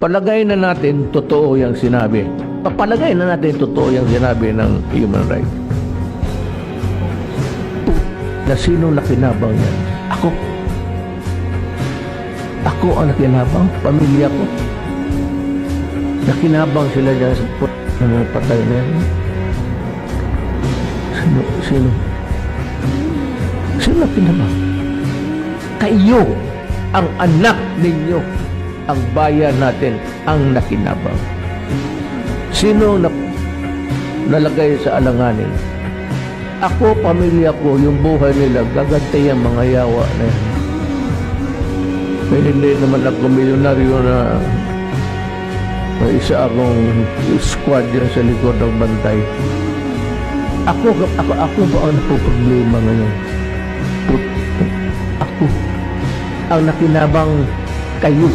palagay na natin totoo yung sinabi. Papalagay na natin totoo yung sinabi ng human rights. Na sino nakinabang yan? Ako. Ako ang nakinabang, pamilya ko. Nakinabang sila dyan sa mga patay na yan. Sino? Sino nakinabang? Kayo, ang anak ninyo, ang bayan natin, ang nakinabang. Sino nalagay sa alanganin? Ako, pamilya ko, yung buhay nila, gagantay ang mga yawa na yan. May hindi naman ako milyonaryo na may isa akong squad yan sa likod ng bantay. Ako ba ang napoproblema ngayon? Ako ang nakinabang kayo.